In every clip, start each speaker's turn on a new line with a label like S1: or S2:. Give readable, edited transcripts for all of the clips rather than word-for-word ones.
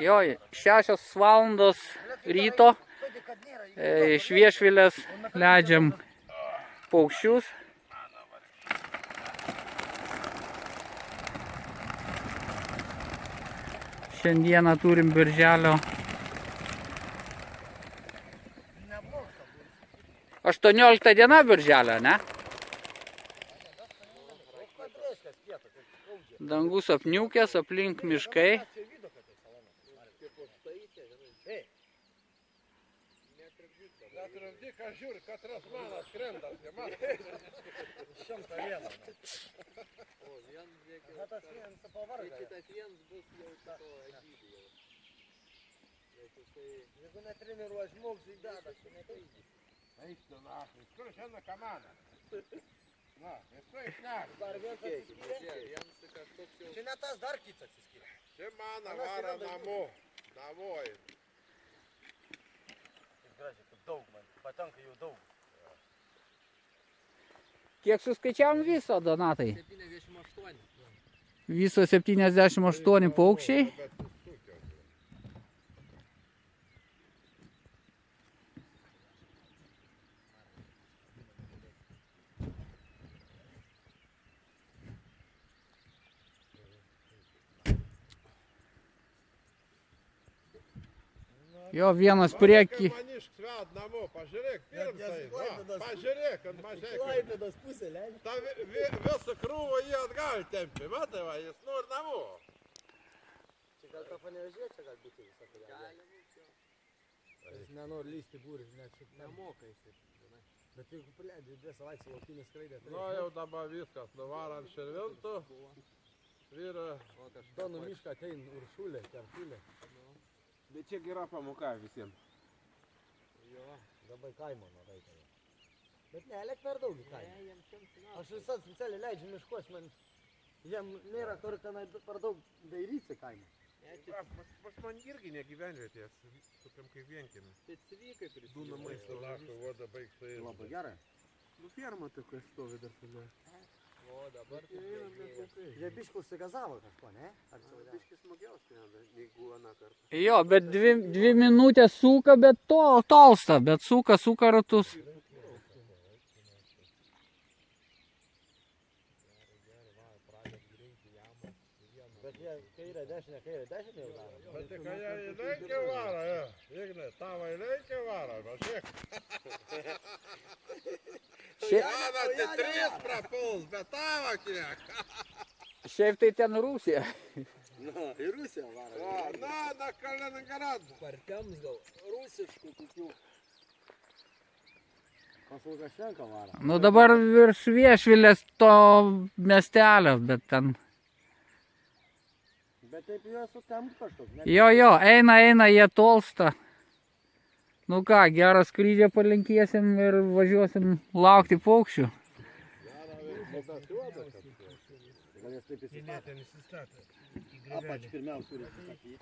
S1: Jo, 6 valandos ryto iš Viešvilės leidžiam paukščius. Šiandieną turim birželio 18 diena birželio, ne? Dangus apniukęs, aplink miškai.
S2: Jeigu netreniruoja žmogus, tai deda, tai nepavyzdys. Eis tu nafai, kur šiandien kamana? Na, esu išnek. Dar vienas atsiskyrė? Čia ne tas dar kits atsiskyrė. Čia mano vara namo. Navoj. Taip gražiai, kaip daug man. Patenka jau daug.
S1: Kiek suskaičiavom viso, Donatai?
S2: 78.
S1: Viso 78 paukščiai. Jo, vienas priekį.
S2: Manišk svet namo, pažiūrėk, pirmsai. Pažiūrėk, ant mažai. Klaipėdos pusė, leidžiu. Ta visą krūvą jį atgal tempi, matai va, jis nori namo. Čia gal tą panevežė, čia gal būtų visą panevežė. Jis nenori lysti būrį, net šiaip nemoka jis. Bet jeigu paleidži 2 savaitės laukinį skraidę. Nu jau dabar viskas, nuvarant šervintų. Vyra. Donų mišką atein Uršulė, Keršulė. Bet čia gera pamoka visiems. Jo, labai kaimo reikia. Bet ne, lėk per daug į kaimą. Aš visas specialiai leidžiu miškuos, man jiem nėra kur tenai per daug dairysi kaimą. Pas man irgi negyvenvietės, tokiam kaip vienkime. Specifikai prisidėjo. Du namai sulašo, voda baigtai. Labai gerai. Nu ferma tokia stovi dar tenai. O dabar jie biškį užsigazavo kažko, ne? Ar biškį smagiau skrenda, negu aną kartą?
S1: Jo, bet 2 minutės suka, bet tolsta, bet suka ratus.
S2: Bet jie kairė dešinė jau daro. Bet tai kai jie įleikė varą, Ignai, tavo įleikė varą, važiuok. Jana, tai 3 prapuls, bet tavo kiek.
S1: Šiaip tai ten Rusija.
S2: Na, į Rusiją varą. Na, Kaliningrad. Partiams gal rusiškų kokių. Pas Lukašenką varą.
S1: Nu dabar virš Viešvilės to miestelio, bet ten...
S2: Bet taip juos sutempt kažkoks.
S1: Jo, eina, jie tolsta. Nu ką, gerą skrydį palinkėsim ir važiuosim laukti paukščių.
S2: Gal jas taip įsistatė? Apač pirmiausia turi įsistatyti.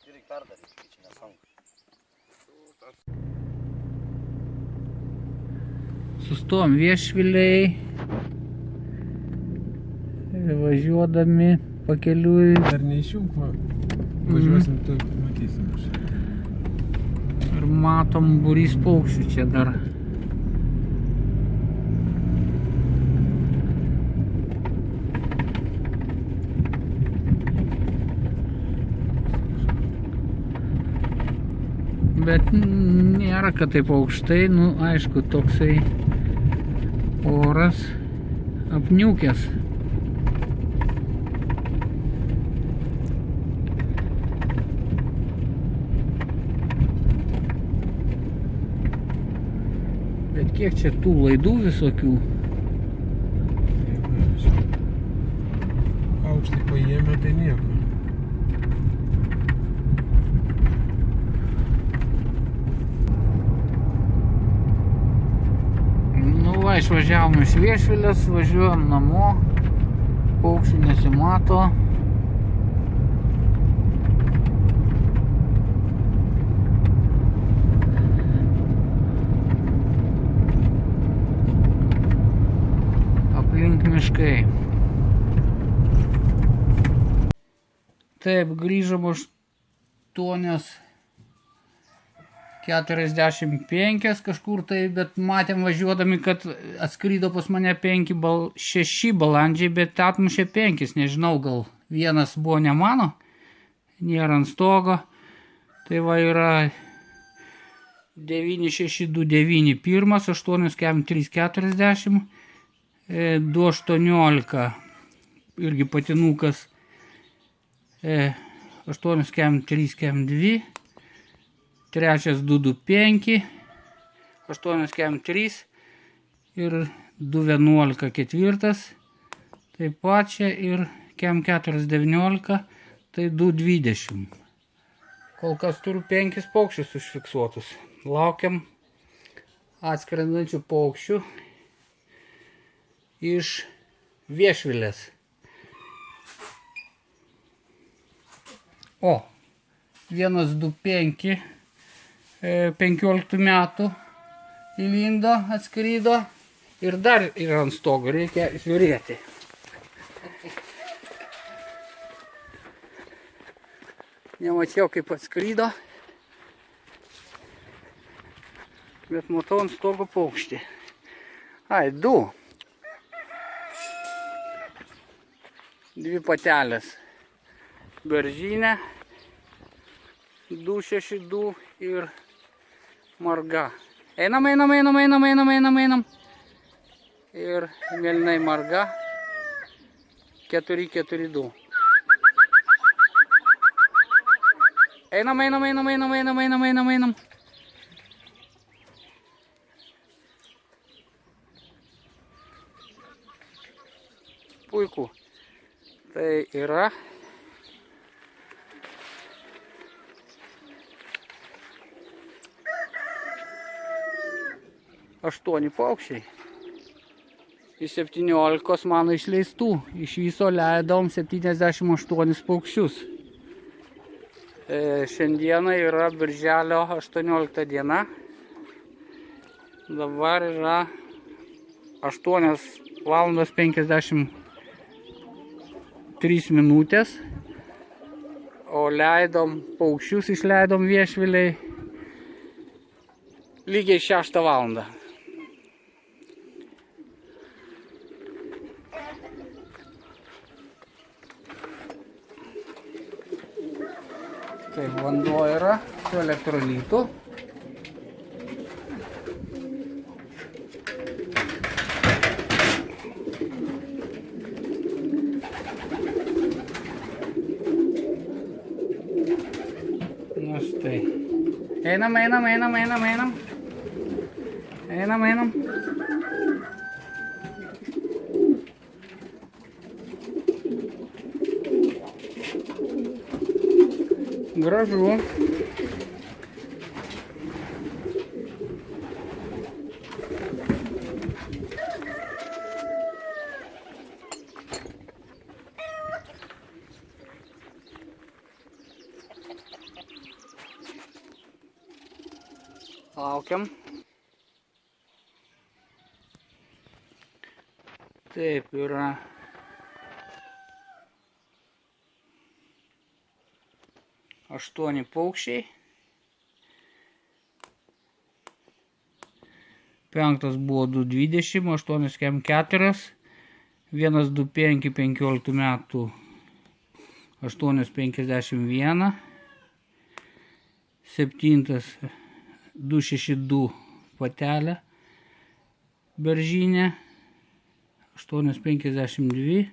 S2: Turi perdaryti, čia nesanka.
S1: Sustojom Viešviliai. Važiuodami pakeliui.
S3: Dar neišjunk, važiuosim, tu matysim.
S1: Ir matom būrys paukščių čia dar. Bet nėra, kad taip aukštai, nu aišku, toksai oras apniukęs. Kiek čia tų laidų visokių?
S3: Aukštį paėmė, tai nieko.
S1: Nu va, išvažiavom iš Viešvilės, važiuojam namo. Paukščių nesimato. Miškai. Taip, grįžom 8:45 kažkur tai, bet matėm važiuodami, kad atskrydo pas mane 6 balandžiai, bet atmušė 5, nežinau, gal vienas buvo ne mano, nėra ant stogo. Tai va yra 9629 pirmas, 8,340, 2,18 irgi patinukas, 8,342, trečias 2,25, 8,3 ir 2,11 ketvirtas, taip pat čia ir 4,19, tai 2,20. Kol kas turiu 5 paukščius užfiksuotus. Laukiam atskrendančių paukščių iš Viešvilės. O, 1,25 15 metų įlindo, atskrydo ir dar yra ant stogo, reikia žiūrėti. Nemačiau, kaip atskrydo, bet matau ant stogo paukštį. Ai, 2. 2 patelės. Beržinė, 262 ir marga. Einam. Ir mėlynai marga, 442. Einam. Puiku. Tai yra 8 paukščiai. Iš 17 mano išleistų. Iš viso leidom 78 paukščius. Šiandieną yra birželio 18 diena. Dabar yra 8:53 minutės. O leidom paukščius, išleidom Viešviliai lygiai 6 valandą. Taip, vanduo yra su elektrolitu. Na štai. Einam. Gražu. Laukiam. Taip yra. Aštuoni paukščiai. 5 buvo 2,20, 8,4, 1,25 15 metų 8,51, 7 2,62 patelė beržinė, 8,52,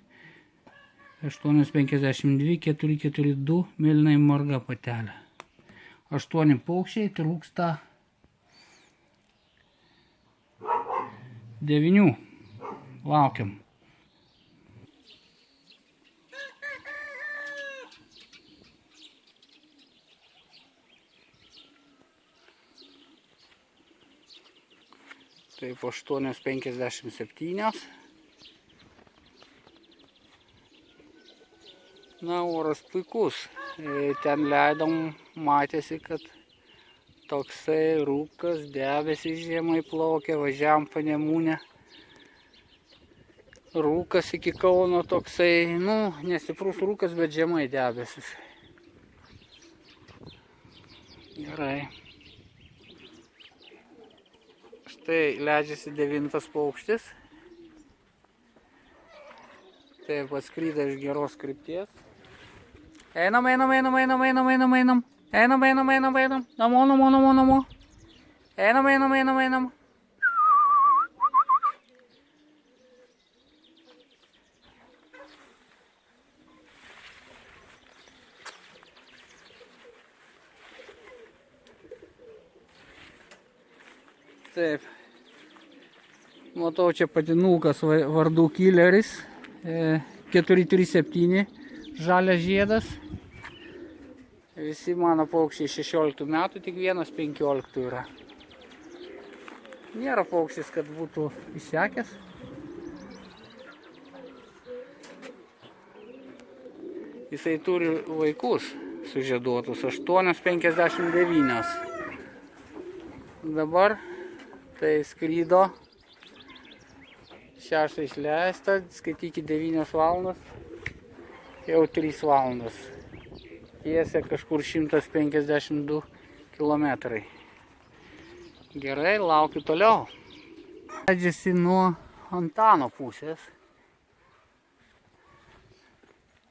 S1: 8,52, 4,42 mėlynai marga patelė. 8 paukščiai, trūksta 9. Laukiam. Taip, 8,57. Na, oras puikus. Ten leidom, matėsi, kad toksai rūkas, debesis žemai plaukia, važiavam Panemunę. Rūkas iki Kauno toksai, nu, nestiprus rūkas, bet žemai debesis. Gerai. Štai leidžiasi 9 paukštis. Taip, atskryda iš geros krypties. Einam. Einam. Namo. Einam. Taip. Matau, čia patinukas vardu Killeris. 437 žalias žiedas. Visi mano paukščiai 16 metų, tik vienas 15 yra. Nėra paukštis, kad būtų išsekęs. Jisai turi vaikus sužieduotus, 8,59. Dabar tai skrydo 6 išleista, skaitykit 9 valandas, jau 3 valandas. Tiesia kažkur 152 kilometrai. Gerai, laukiu toliau. Leidžiasi nuo Antano pusės.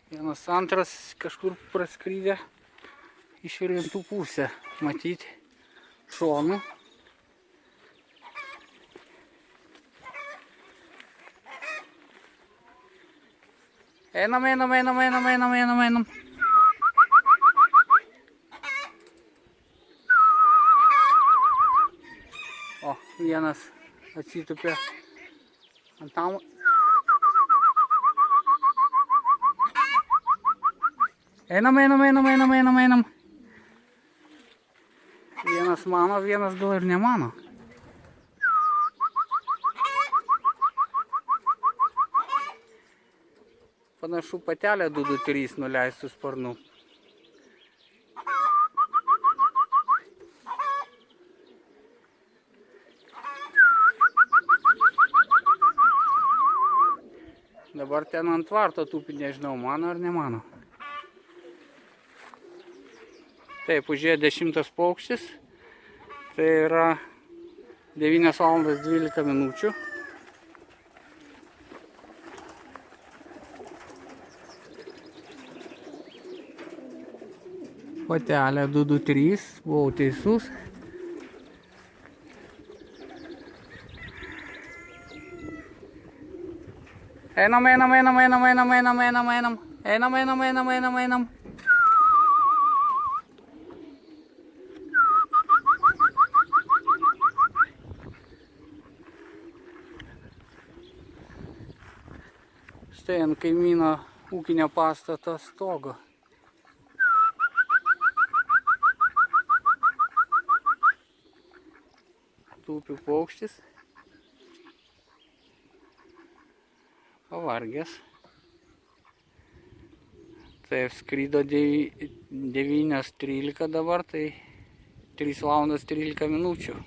S1: Vienas antras kažkur praskrydė iš Rintų pusę, matyti šonų. Einam. O, vienas atsitupė ant namo. Einam. Vienas mano, vienas gal ir ne mano. Panašu patelė 223 nuleistų sparnų. Dabar ten ant tvarto tupi, nežinau, mano ar ne mano. Taip, užėjo 10 paukštis. Tai yra 9 valandas 12 minučių. Patelė 223, buvau teisus. Einam. Štai ant kaimyno ūkinio pastato stogo. Tūpių paukštis. Pavargęs. Taip, skrydo 9:13 dabar, tai 3 valandas 13 minučių.